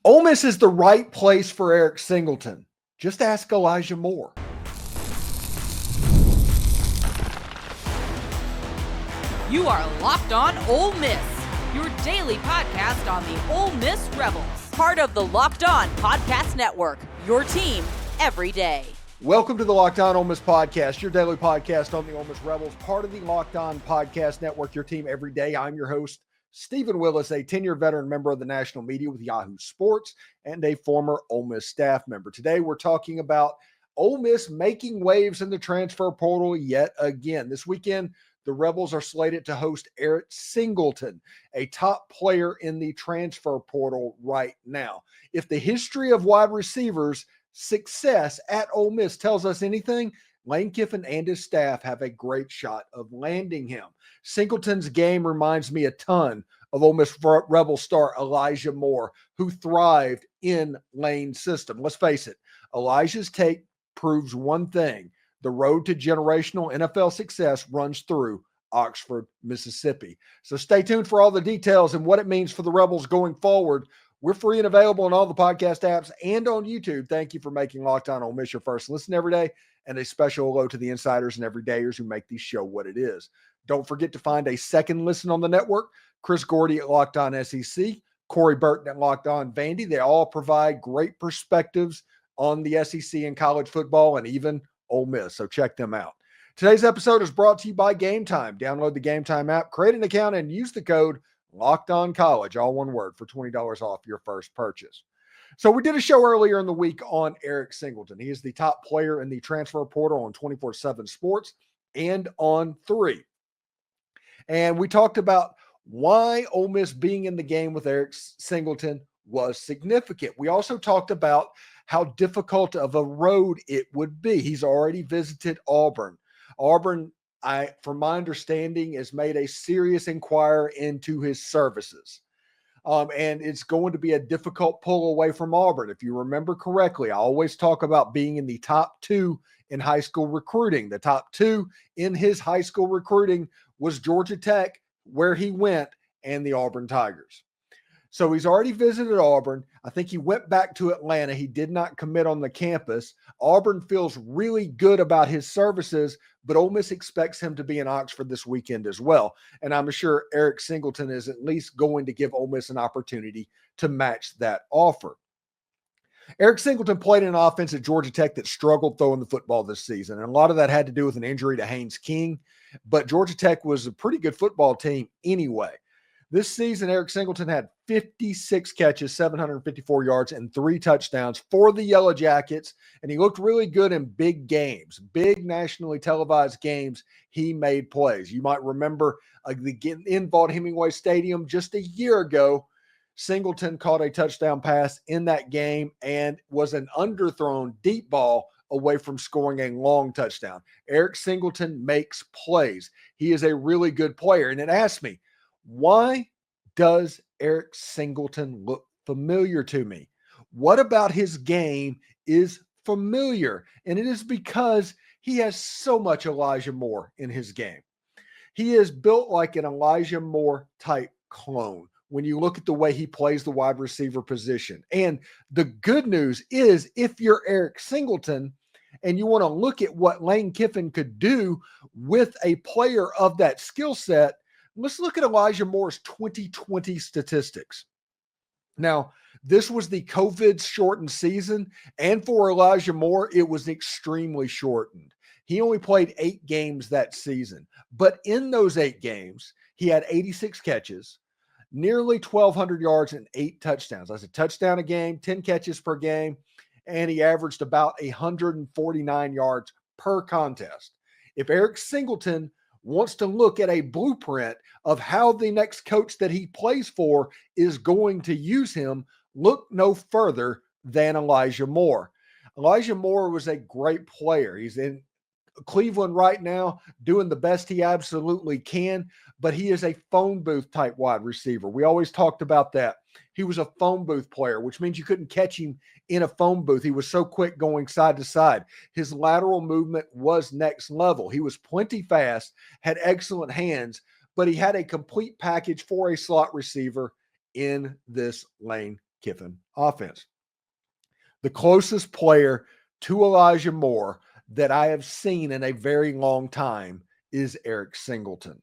Ole Miss is the right place for Eric Singleton. Just ask Elijah Moore. You are Locked On Ole Miss, your daily podcast on the Ole Miss Rebels. Part of the Locked On Podcast Network, your team every day. Welcome to the Locked On Ole Miss podcast, your daily podcast on the Ole Miss Rebels, part of the Locked On Podcast Network, your team every day. I'm your host, Steven Willis, a 10-year veteran member of the national media with Yahoo Sports and a former Ole Miss staff member. Today, we're talking about Ole Miss making waves in the transfer portal yet again. This weekend, the Rebels are slated to host Eric Singleton, a top player in the transfer portal right now. If the history of wide receivers success at Ole Miss tells us anything, Lane Kiffin and his staff have a great shot of landing him. Singleton's game reminds me a ton of Ole Miss Rebel star Elijah Moore, who thrived in Lane's system. Let's face it, Elijah's tape proves one thing: the road to generational NFL success runs through Oxford, Mississippi. So stay tuned for all the details and what it means for the Rebels going forward. We're free and available on all the podcast apps and on YouTube. Thank you for making Locked On Ole Miss your first listen every day, and a special hello to the insiders and everydayers who make this show what it is. Don't forget to find a second listen on the network. Chris Gordy at Locked On SEC, Corey Burton at Locked On Vandy. They all provide great perspectives on the SEC and college football and even Ole Miss, so check them out. Today's episode is brought to you by Game Time. Download the Game Time app, create an account, and use the code LOCKEDONCollege, all one word, for $20 off your first purchase. So we did a show earlier in the week on Eric Singleton. He is the top player in the transfer portal on 24/7 Sports and on 3. And we talked about why Ole Miss being in the game with Eric Singleton was significant. We also talked about how difficult of a road it would be. He's already visited Auburn. Auburn, from my understanding, has made a serious inquiry into his services. And it's going to be a difficult pull away from Auburn. If you remember correctly, I always talk about being in the top 2 in high school recruiting. The top 2 in his high school recruiting was Georgia Tech, where he went, and the Auburn Tigers. So he's already visited Auburn. I think he went back to Atlanta. He did not commit on the campus. Auburn feels really good about his services, but Ole Miss expects him to be in Oxford this weekend as well. And I'm sure Eric Singleton is at least going to give Ole Miss an opportunity to match that offer. Eric Singleton played in an offense at Georgia Tech that struggled throwing the football this season. And a lot of that had to do with an injury to Haynes King. But Georgia Tech was a pretty good football team anyway. This season, Eric Singleton had 56 catches, 754 yards, and 3 touchdowns for the Yellow Jackets, and he looked really good in big games, big nationally televised games. He made plays. You might remember in Vaught-Hemingway Stadium just a year ago, Singleton caught a touchdown pass in that game and was an underthrown deep ball away from scoring a long touchdown. Eric Singleton makes plays. He is a really good player, and it asked me, why does Eric Singleton look familiar to me? What about his game is familiar? And it is because he has so much Elijah Moore in his game. He is built like an Elijah Moore type clone when you look at the way he plays the wide receiver position. And the good news is, if you're Eric Singleton and you want to look at what Lane Kiffin could do with a player of that skill set, let's look at Elijah Moore's 2020 statistics. Now, this was the COVID-shortened season, and for Elijah Moore, it was extremely shortened. He only played 8 games that season, but in those 8 games, he had 86 catches, nearly 1,200 yards, and 8 touchdowns. That's a touchdown a game, 10 catches per game, and he averaged about 149 yards per contest. If Eric Singleton wants to look at a blueprint of how the next coach that he plays for is going to use him, look no further than Elijah Moore. Elijah Moore was a great player. He's in Cleveland right now doing the best he absolutely can, but he is a phone booth type wide receiver. We always talked about that. He was a phone booth player, which means you couldn't catch him in a phone booth. He was so quick going side to side. His lateral movement was next level. He was plenty fast, had excellent hands, but he had a complete package for a slot receiver in this Lane Kiffin offense. The closest player to Elijah Moore that I have seen in a very long time is Eric Singleton.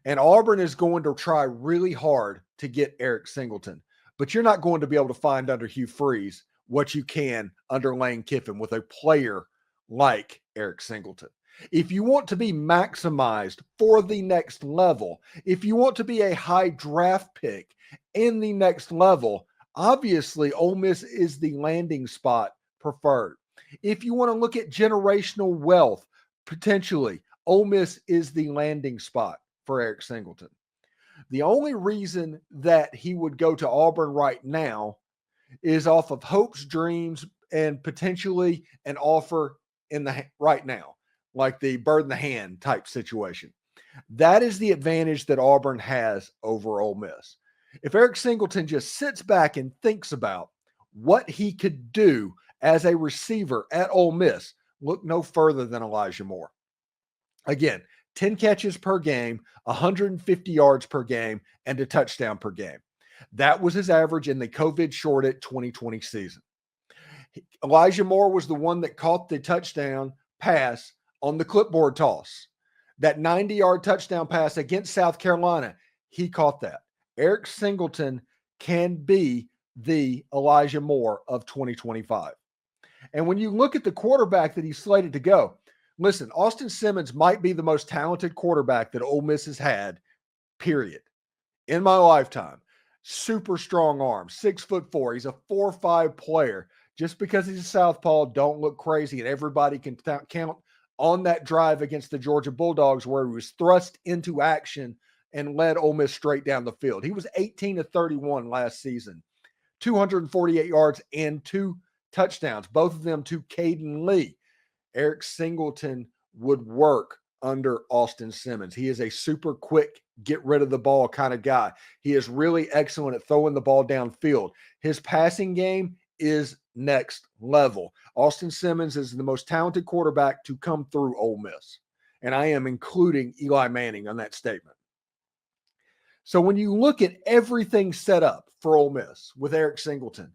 And Auburn is going to try really hard to get Eric Singleton, but you're not going to be able to find under Hugh Freeze what you can under Lane Kiffin with a player like Eric Singleton. If you want to be maximized for the next level, if you want to be a high draft pick in the next level, obviously Ole Miss is the landing spot preferred. If you want to look at generational wealth, potentially, Ole Miss is the landing spot for Eric Singleton. The only reason that he would go to Auburn right now is off of hopes, dreams, and potentially an offer in the right now, like the bird in the hand type situation. That is the advantage that Auburn has over Ole Miss. If Eric Singleton just sits back and thinks about what he could do as a receiver at Ole Miss, look no further than Elijah Moore. Again, 10 catches per game, 150 yards per game, and a touchdown per game. That was his average in the COVID-shorted 2020 season. Elijah Moore was the one that caught the touchdown pass on the clipboard toss. That 90-yard touchdown pass against South Carolina, he caught that. Eric Singleton can be the Elijah Moore of 2025. And when you look at the quarterback that he's slated to go, listen, Austin Simmons might be the most talented quarterback that Ole Miss has had, period, in my lifetime. Super strong arm, 6'4". He's a 4'5" player. Just because he's a southpaw, don't look crazy, and everybody can count on that drive against the Georgia Bulldogs where he was thrust into action and led Ole Miss straight down the field. He was 18 of 31 last season, 248 yards and 2 touchdowns, both of them to Caden Lee. Eric Singleton would work under Austin Simmons. He is a super quick, get rid of the ball kind of guy. He is really excellent at throwing the ball downfield. His passing game is next level. Austin Simmons is the most talented quarterback to come through Ole Miss. And I am including Eli Manning on that statement. So when you look at everything set up for Ole Miss with Eric Singleton,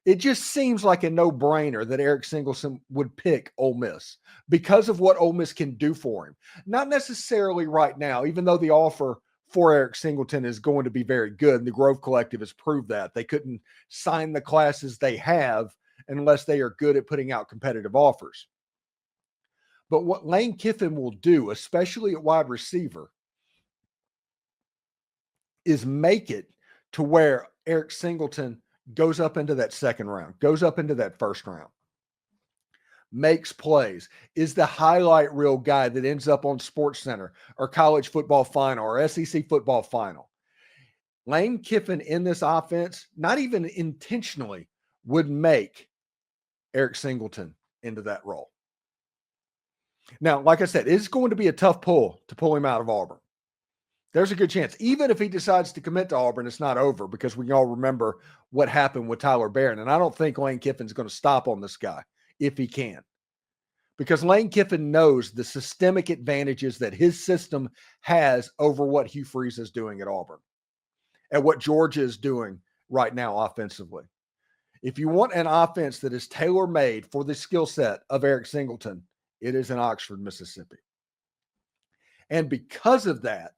it just seems like a no-brainer that Eric Singleton would pick Ole Miss because of what Ole Miss can do for him. Not necessarily right now, even though the offer for Eric Singleton is going to be very good, and the Grove Collective has proved that. They couldn't sign the classes they have unless they are good at putting out competitive offers. But what Lane Kiffin will do, especially at wide receiver, is make it to where Eric Singleton goes up into that second round, goes up into that first round, makes plays, is the highlight reel guy that ends up on SportsCenter or College Football Final or SEC Football Final. Lane Kiffin in this offense, not even intentionally, would make Eric Singleton into that role. Now, like I said, it's going to be a tough pull to pull him out of Auburn. There's a good chance. Even if he decides to commit to Auburn, it's not over because we all remember what happened with Tyler Barron. And I don't think Lane Kiffin's going to stop on this guy if he can. Because Lane Kiffin knows the systemic advantages that his system has over what Hugh Freeze is doing at Auburn and what Georgia is doing right now offensively. If you want an offense that is tailor-made for the skill set of Eric Singleton, it is in Oxford, Mississippi. And because of that,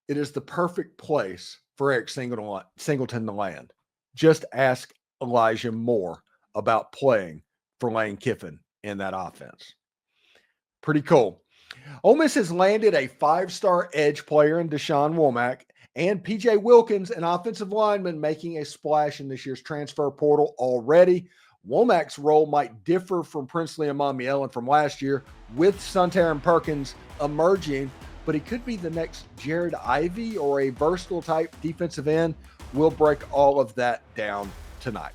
it is the perfect place for Eric Singleton to land. Just ask Elijah Moore about playing for Lane Kiffin in that offense. Pretty cool. Ole Miss has landed a 5-star edge player in Dashawn Womack and P.J. Wilkins, an offensive lineman, making a splash in this year's transfer portal already. Womack's role might differ from Princely Amamiellan from last year, with Suntarine Perkins emerging, but he could be the next Jared Ivey or a versatile type defensive end. We'll break all of that down tonight.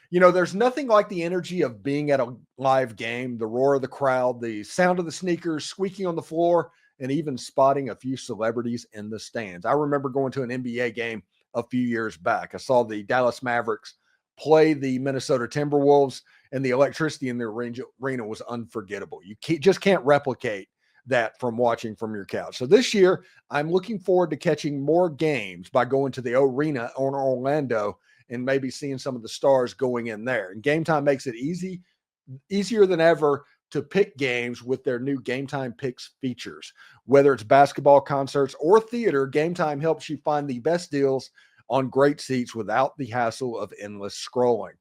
You know, there's nothing like the energy of being at a live game, the roar of the crowd, the sound of the sneakers squeaking on the floor, and even spotting a few celebrities in the stands. I remember going to an NBA game a few years back. I saw the Dallas Mavericks play the Minnesota Timberwolves, and the electricity in the arena was unforgettable. You just can't replicate that from watching from your couch. So this year, I'm looking forward to catching more games by going to the arena on Orlando and maybe seeing some of the stars going in there. And Game Time makes it easier than ever to pick games with their new Game Time Picks features. Whether it's basketball, concerts, or theater, Game Time helps you find the best deals on great seats without the hassle of endless scrolling.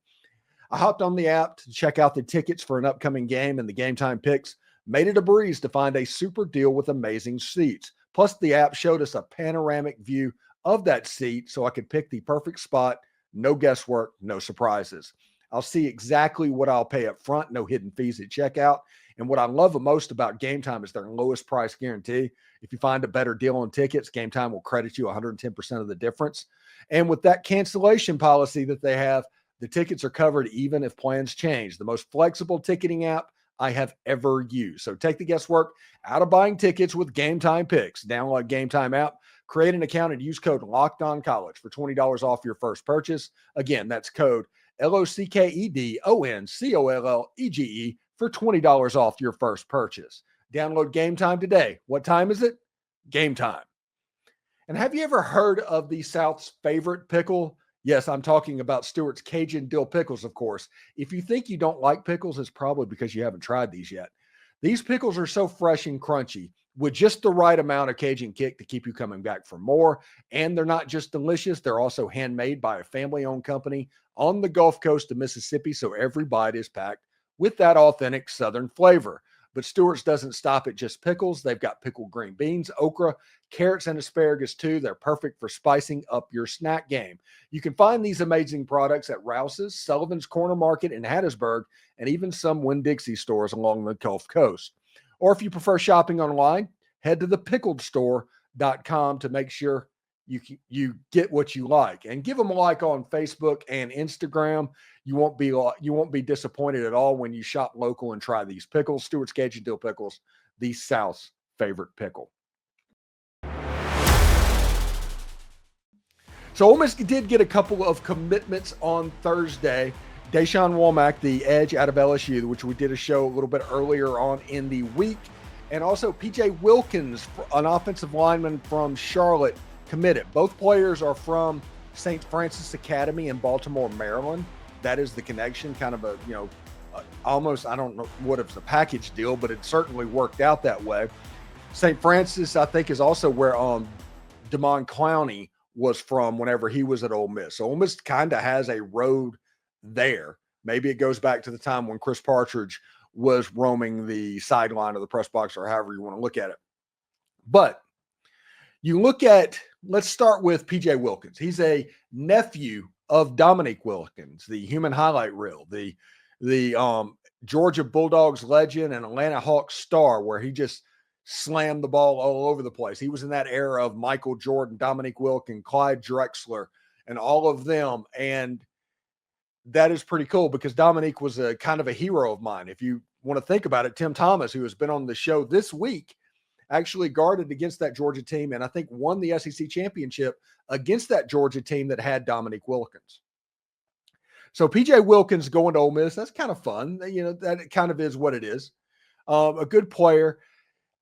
I hopped on the app to check out the tickets for an upcoming game, and the Game Time Picks made it a breeze to find a super deal with amazing seats. Plus, the app showed us a panoramic view of that seat so I could pick the perfect spot. No guesswork, no surprises. I'll see exactly what I'll pay up front, no hidden fees at checkout. And what I love the most about Game Time is their lowest price guarantee. If you find a better deal on tickets, Game Time will credit you 110% of the difference. And with that cancellation policy that they have, the tickets are covered even if plans change. The most flexible ticketing app I have ever used. So take the guesswork out of buying tickets with Game Time Picks. Download Game Time app, create an account, and use code LOCKEDONCollege for $20 off your first purchase. Again, that's code LOCKEDONCOLLEGE for $20 off your first purchase. Download Game Time today. What time is it? Game time. And have you ever heard of the South's favorite pickle? Yes, I'm talking about Stewart's Cajun Dill Pickles, of course. If you think you don't like pickles, it's probably because you haven't tried these yet. These pickles are so fresh and crunchy with just the right amount of Cajun kick to keep you coming back for more. And they're not just delicious, they're also handmade by a family-owned company on the Gulf Coast of Mississippi, so every bite is packed with that authentic Southern flavor. But Stewart's doesn't stop at just pickles. They've got pickled green beans, okra, carrots, and asparagus too. They're perfect for spicing up your snack game. You can find these amazing products at Rouse's, Sullivan's Corner Market in Hattiesburg, and even some Winn-Dixie stores along the Gulf Coast. Or if you prefer shopping online, head to thepickedstore.com to make sure you get what you like, and give them a like on Facebook and Instagram. You won't be disappointed at all when you shop local and try these pickles. Stewart's Cajun Dill Pickles, the South's favorite pickle. So Ole Miss did get a couple of commitments on Thursday. Dashawn Womack, the edge out of LSU, which we did a show a little bit earlier on in the week, and also PJ Wilkins, an offensive lineman from Charlotte, committed. Both players are from St. Francis Academy in Baltimore, Maryland. That is the connection, kind of almost, I don't know what if it's a package deal, but it certainly worked out that way. St. Francis, I think, is also where Damon Clowney was from whenever he was at Ole Miss. So Ole Miss kind of has a road there. Maybe it goes back to the time when Chris Partridge was roaming the sideline of the press box, or however you want to look at it. But you look at, let's start with PJ Wilkins. He's a nephew of Dominique Wilkins, the human highlight reel, the Georgia Bulldogs legend and Atlanta Hawks star, where he just slammed the ball all over the place. He was in that era of Michael Jordan, Dominique Wilkins, Clyde Drexler, and all of them. And that is pretty cool because Dominique was a kind of a hero of mine. If you want to think about it, Tim Thomas, who has been on the show this week, actually guarded against that Georgia team and I think won the SEC championship against that Georgia team that had Dominique Wilkins. So PJ Wilkins going to Ole Miss, that's kind of fun. You know, that kind of is what it is. A good player.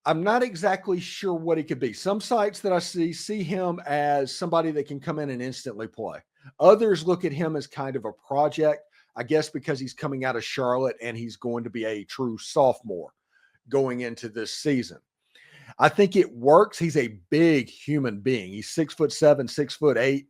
I'm not exactly sure what he could be. Some sites that I see him as somebody that can come in and instantly play. Others look at him as kind of a project, I guess because he's coming out of Charlotte and he's going to be a true sophomore going into this season. I think it works. He's a big human being. He's 6'7", 6'8",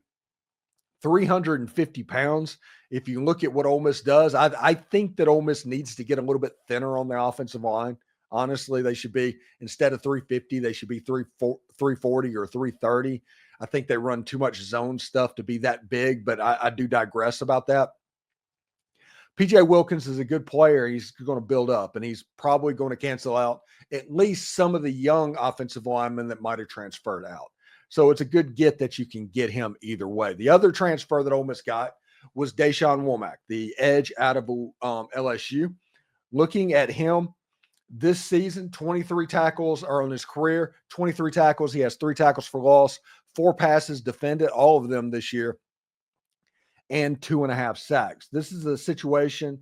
350 pounds. If you look at what Ole Miss does, I think that Ole Miss needs to get a little bit thinner on their offensive line. Honestly, they should be, instead of 350, they should be 340 or 330. I think they run too much zone stuff to be that big, but I do digress about that. PJ Wilkins is a good player. He's going to build up, and he's probably going to cancel out at least some of the young offensive linemen that might have transferred out. So it's a good get that you can get him either way. The other transfer that Ole Miss got was Dashawn Womack, the edge out of LSU. Looking at him this season, 23 tackles are on his career, 23 tackles. He has 3 tackles for loss, 4 passes defended, all of them this year, and 2.5 sacks. This is a situation,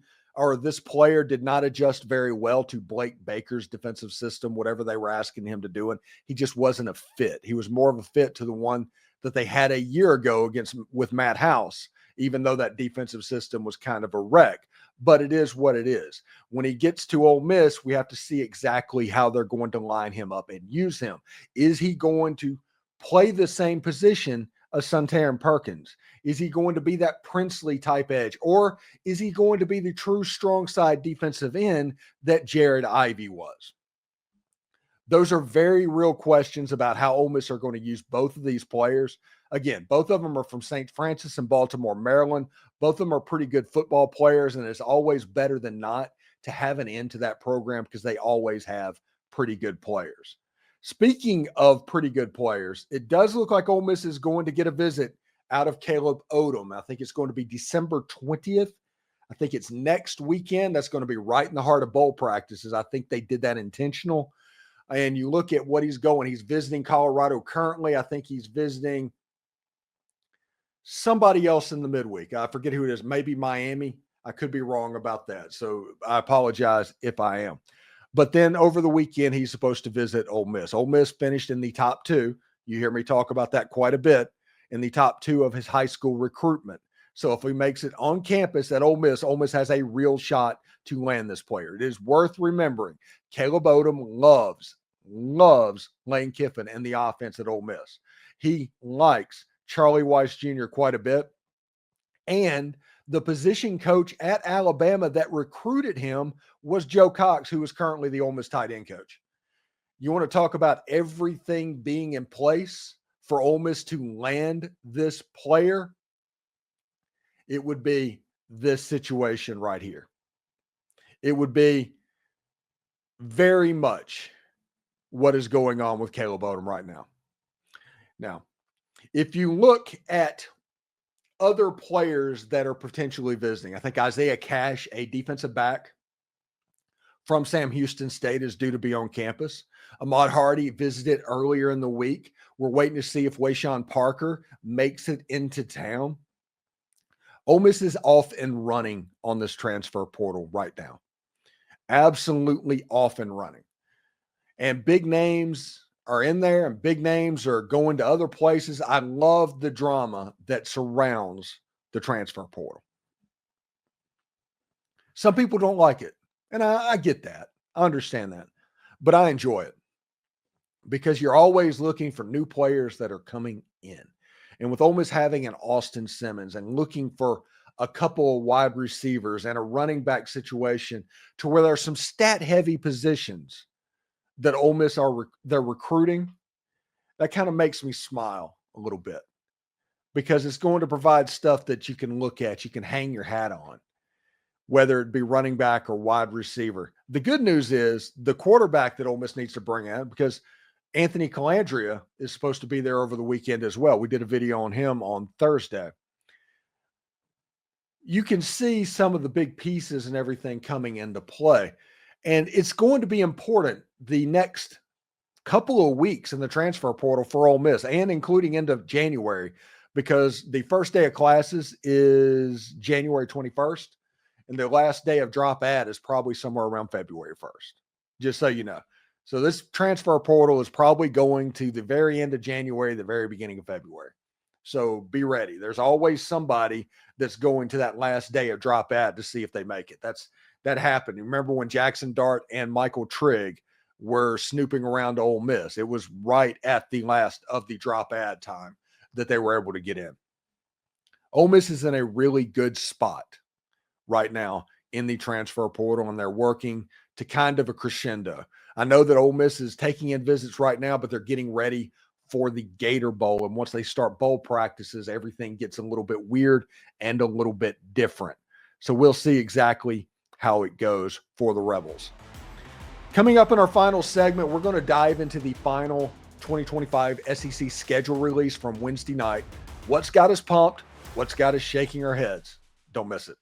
this player did not adjust very well to Blake Baker's defensive system, whatever they were asking him to do. And he just wasn't a fit. He was more of a fit to the one that they had a year ago with Matt House, even though that defensive system was kind of a wreck. But it is what it is. When he gets to Ole Miss, we have to see exactly how they're going to line him up and use him. Is he going to play the same position as Suntarine Perkins? Is he going to be that Princely type edge? Or is he going to be the true strong side defensive end that Jared Ivey was? Those are very real questions about how Ole Miss are going to use both of these players. Again, both of them are from St. Francis and Baltimore, Maryland. Both of them are pretty good football players, and it's always better than not to have an end to that program because they always have pretty good players. Speaking of pretty good players, it does look like Ole Miss is going to get a visit out of Caleb Odom. I think it's going to be December 20th. I think it's next weekend. That's going to be right in the heart of bowl practices. I think they did that intentional. And you look at what he's going. He's visiting Colorado currently. I think he's visiting somebody else in the midweek. I forget who it is. Maybe Miami. I could be wrong about that. So I apologize if I am. But then over the weekend, he's supposed to visit Ole Miss. Ole Miss finished in the top 2. You hear me talk about that quite a bit, in the top 2 of his high school recruitment. So if he makes it on campus at Ole Miss has a real shot to land this player. It is worth remembering. Caleb Odom loves Lane Kiffin and the offense at Ole Miss. He likes Charlie Weiss Jr. quite a bit. And the position coach at Alabama that recruited him was Joe Cox, who is currently the Ole Miss tight end coach. You want to talk about everything being in place for Ole Miss to land this player? It would be this situation right here. It would be very much what is going on with Caleb Odom right now. Now, if you look at other players that are potentially visiting, I think Isaiah Cash, a defensive back from Sam Houston State, is due to be on campus. Ahmad Hardy visited earlier in the week. We're waiting to see if Wayshawn Parker makes it into town. Ole Miss is off and running on this transfer portal right now. Absolutely off and running. And big names are in there and big names are going to other places. I love the drama that surrounds the transfer portal. Some people don't like it. And I get that. I understand that. But I enjoy it because you're always looking for new players that are coming in. And with Ole Miss having an Austin Simmons and looking for a couple of wide receivers and a running back situation to where there are some stat-heavy positions that Ole Miss they're recruiting, that kind of makes me smile a little bit because it's going to provide stuff that you can look at, you can hang your hat on, whether it be running back or wide receiver. The good news is the quarterback that Ole Miss needs to bring in, because Anthony Calandria is supposed to be there over the weekend as well. We did a video on him on Thursday. You can see some of the big pieces and everything coming into play. And it's going to be important the next couple of weeks in the transfer portal for Ole Miss, and including end of January, because the first day of classes is January 21st, and the last day of drop ad is probably somewhere around February 1st, just so you know. So this transfer portal is probably going to the very end of January, the very beginning of February. So be ready. There's always somebody that's going to that last day of drop ad to see if they make it. That happened. Remember when Jackson Dart and Michael Trigg were snooping around Ole Miss? It was right at the last of the drop ad time that they were able to get in. Ole Miss is in a really good spot right now in the transfer portal, and they're working to kind of a crescendo. I know that Ole Miss is taking in visits right now, but they're getting ready for the Gator Bowl. And once they start bowl practices, everything gets a little bit weird and a little bit different. So we'll see exactly how it goes for the Rebels. Coming up in our final segment, we're going to dive into the final 2025 SEC schedule release from Wednesday night. What's got us pumped? What's got us shaking our heads? Don't miss it.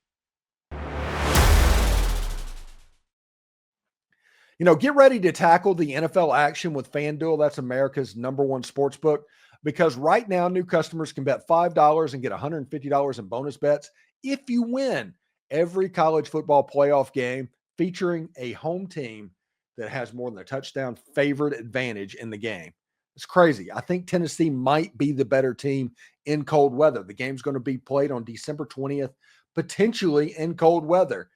You know, get ready to tackle the NFL action with FanDuel. That's America's #1 sports book, because right now new customers can bet $5 and get $150 in bonus bets if you win. every college football playoff game featuring a home team that has more than a touchdown favored advantage in the game. It's crazy. I think Tennessee might be the better team in cold weather. The game's going to be played on December 20th, potentially in cold weather.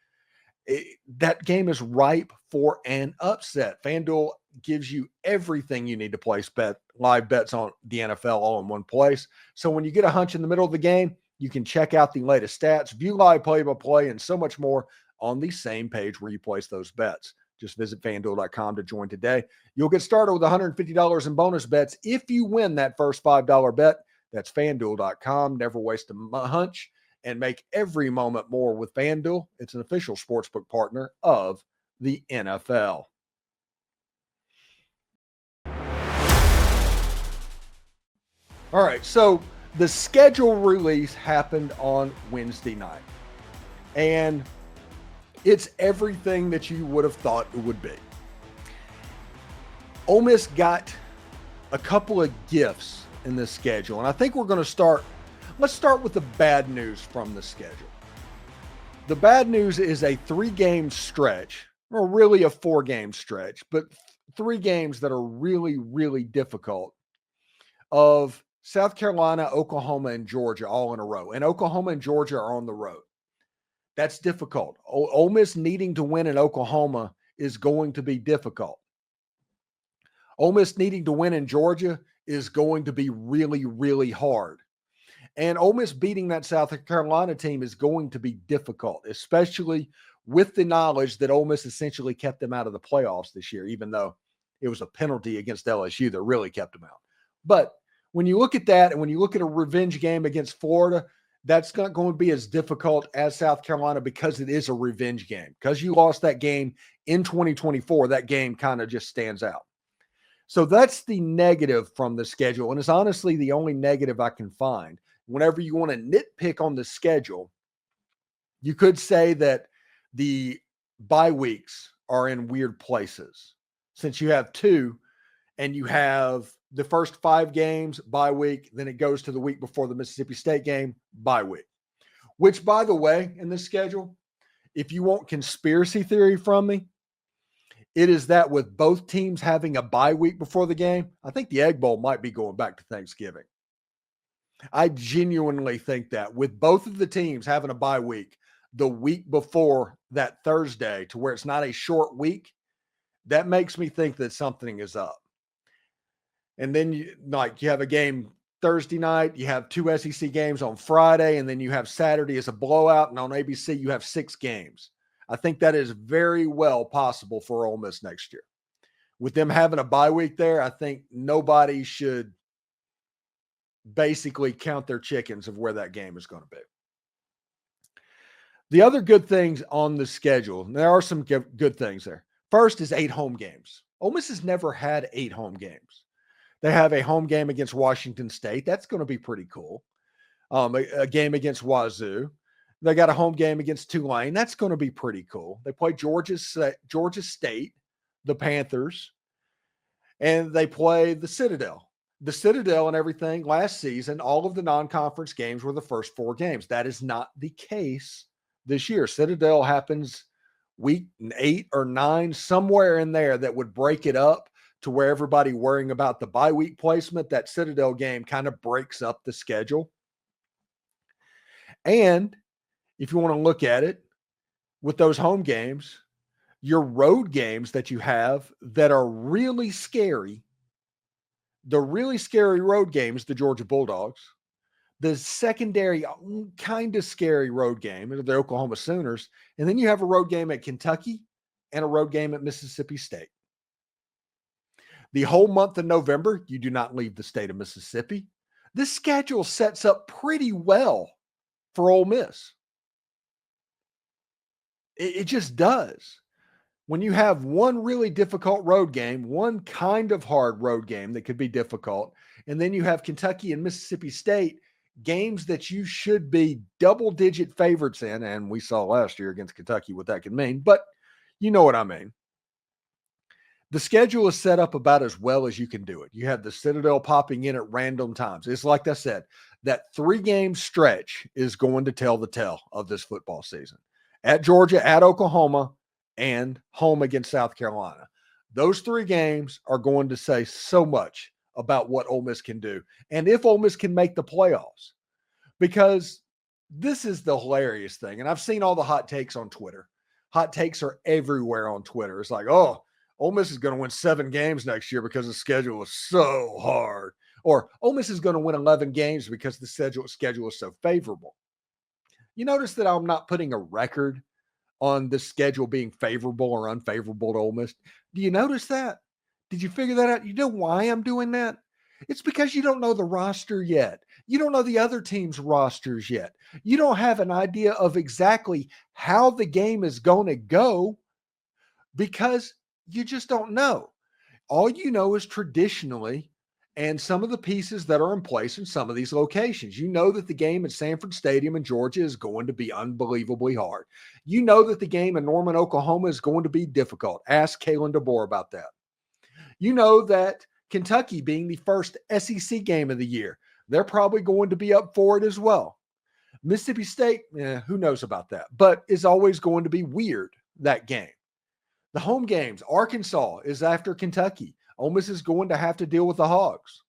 That game is ripe for an upset. FanDuel gives you everything you need to place live bets on the NFL all in one place. So when you get a hunch in the middle of the game, you can check out the latest stats, view live play-by-play, and so much more on the same page where you place those bets. Just visit FanDuel.com to join today. You'll get started with $150 in bonus bets if you win that first $5 bet. That's FanDuel.com. Never waste a hunch and make every moment more with FanDuel. It's an official sportsbook partner of the NFL. All right, so the schedule release happened on Wednesday night, and it's everything that you would have thought it would be. Ole Miss got a couple of gifts in this schedule, and I think we're going to let's start with the bad news from the schedule. The bad news is a 3-game stretch, or really a 4-game stretch, but 3 games that are really, really difficult, of South Carolina, Oklahoma, and Georgia all in a row. And Oklahoma and Georgia are on the road. That's difficult. Ole Miss needing to win in Oklahoma is going to be difficult. Ole Miss needing to win in Georgia is going to be really, really hard. And Ole Miss beating that South Carolina team is going to be difficult, especially with the knowledge that Ole Miss essentially kept them out of the playoffs this year, even though it was a penalty against LSU that really kept them out. But when you look at that, and when you look at a revenge game against Florida, that's not going to be as difficult as South Carolina because it is a revenge game. Because you lost that game in 2024, that game kind of just stands out. So that's the negative from the schedule, and it's honestly the only negative I can find. Whenever you want to nitpick on the schedule, you could say that the bye weeks are in weird places. Since you have 2, and you have the first 5 games, bye week, then it goes to the week before the Mississippi State game, bye week. Which, by the way, in this schedule, if you want conspiracy theory from me, it is that with both teams having a bye week before the game, I think the Egg Bowl might be going back to Thanksgiving. I genuinely think that with both of the teams having a bye week the week before that Thursday, to where it's not a short week, that makes me think that something is up. And then you have a game Thursday night, you have 2 SEC games on Friday, and then you have Saturday as a blowout, and on ABC you have 6 games. I think that is very well possible for Ole Miss next year. With them having a bye week there, I think nobody should basically count their chickens of where that game is going to be. The other good things on the schedule, and there are some good things there. First is 8 home games. Ole Miss has never had 8 home games. They have a home game against Washington State. That's going to be pretty cool. A game against Wazoo. They got a home game against Tulane. That's going to be pretty cool. They play Georgia State, the Panthers, and they play the Citadel. The Citadel and everything last season, all of the non-conference games were the first 4 games. That is not the case this year. Citadel happens week 8 or 9, somewhere in there that would break it up to where everybody worrying about the bye week placement. That Citadel game kind of breaks up the schedule. And if you want to look at it with those home games, your road games that you have that are really scary, the really scary road games, the Georgia Bulldogs, the secondary kind of scary road game, the Oklahoma Sooners, and then you have a road game at Kentucky and a road game at Mississippi State. The whole month of November, you do not leave the state of Mississippi. This schedule sets up pretty well for Ole Miss. It just does. When you have one really difficult road game, one kind of hard road game that could be difficult, and then you have Kentucky and Mississippi State, games that you should be double-digit favorites in, and we saw last year against Kentucky what that could mean, but you know what I mean. The schedule is set up about as well as you can do it. You have the Citadel popping in at random times. It's like I said, that 3-game stretch is going to tell the tale of this football season. at Georgia, at Oklahoma, and home against South Carolina. Those 3 games are going to say so much about what Ole Miss can do and if Ole Miss can make the playoffs. Because this is the hilarious thing, and I've seen all the hot takes on Twitter. Hot takes are everywhere on Twitter. It's like, oh, Ole Miss is going to win 7 games next year because the schedule is so hard. Or Ole Miss is going to win 11 games because the schedule is so favorable. You notice that I'm not putting a record on the schedule being favorable or unfavorable to Ole Miss. Do you notice that? Did you figure that out? You know why I'm doing that? It's because you don't know the roster yet. You don't know the other team's rosters yet. You don't have an idea of exactly how the game is going to go because you just don't know. All you know is traditionally and some of the pieces that are in place in some of these locations. You know that the game at Sanford Stadium in Georgia is going to be unbelievably hard. You know that the game in Norman, Oklahoma is going to be difficult. Ask Kalen DeBoer about that. You know that Kentucky being the first SEC game of the year, they're probably going to be up for it as well. Mississippi State, who knows about that, but is always going to be weird, that game. The home games, Arkansas is after Kentucky. Ole Miss is going to have to deal with the Hogs.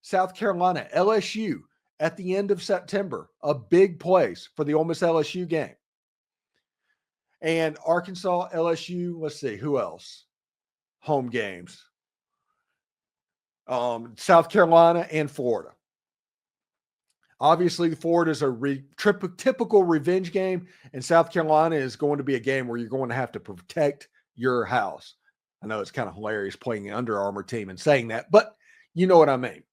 South Carolina, LSU at the end of September, a big place for the Ole Miss LSU game. And Arkansas, LSU, let's see, who else? Home games. South Carolina and Florida. Obviously, Florida is a typical revenge game, and South Carolina is going to be a game where you're going to have to protect your house. I know it's kind of hilarious playing an Under Armour team and saying that, but you know what I mean.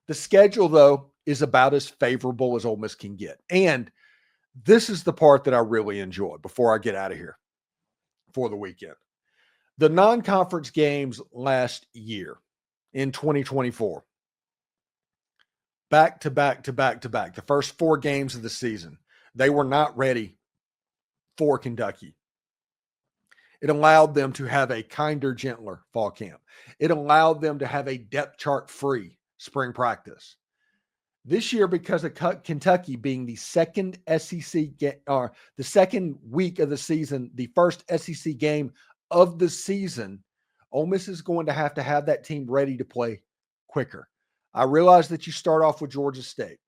The schedule, though, is about as favorable as Ole Miss can get. And this is the part that I really enjoy before I get out of here for the weekend. The non-conference games last year in 2024, back to back, the first 4 games of the season, they were not ready for Kentucky. It allowed them to have a kinder, gentler fall camp. It allowed them to have a depth chart free spring practice. This year, because of Kentucky being the second SEC or the second week of the season, the first SEC game of the season, Ole Miss is going to have that team ready to play quicker. I realize that you start off with Georgia State.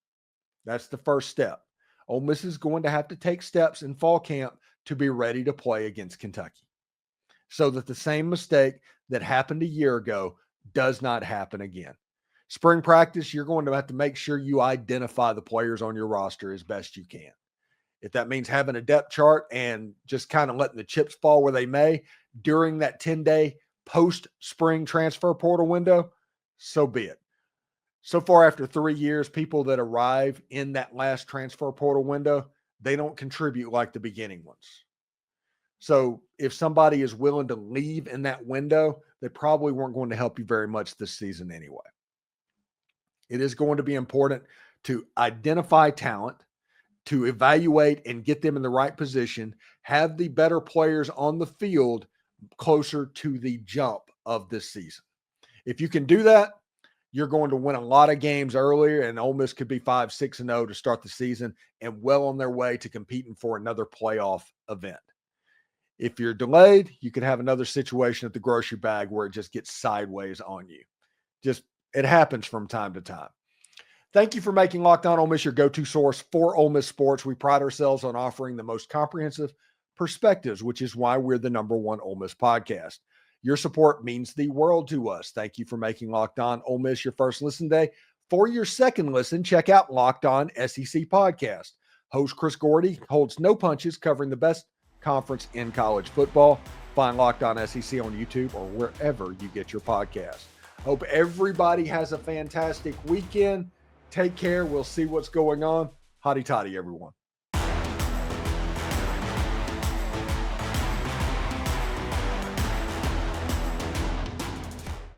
That's the first step. Ole Miss is going to have to take steps in fall camp to be ready to play against Kentucky, so that the same mistake that happened a year ago does not happen again. Spring practice, you're going to have to make sure you identify the players on your roster as best you can. If that means having a depth chart and just kind of letting the chips fall where they may during that 10-day post-spring transfer portal window, so be it. So far, after 3 years, people that arrive in that last transfer portal window, they don't contribute like the beginning ones. So if somebody is willing to leave in that window, they probably weren't going to help you very much this season anyway. It is going to be important to identify talent, to evaluate and get them in the right position, have the better players on the field closer to the jump of this season. If you can do that, you're going to win a lot of games earlier, and Ole Miss could be 5-6-0 to start the season and well on their way to competing for another playoff event. If you're delayed, you could have another situation at the grocery bag where it just gets sideways on you. It happens from time to time. Thank you for making Locked On Ole Miss your go-to source for Ole Miss sports. We pride ourselves on offering the most comprehensive perspectives, which is why we're the #1 Ole Miss podcast. Your support means the world to us. Thank you for making Locked On Ole Miss your first listen day. For your second listen, check out Locked On SEC podcast. Host Chris Gordy holds no punches, covering the best conference in college football. Find Locked On SEC on YouTube or wherever you get your podcast. Hope everybody has a fantastic weekend. Take care. We'll see what's going on. Hotty toddy, everyone.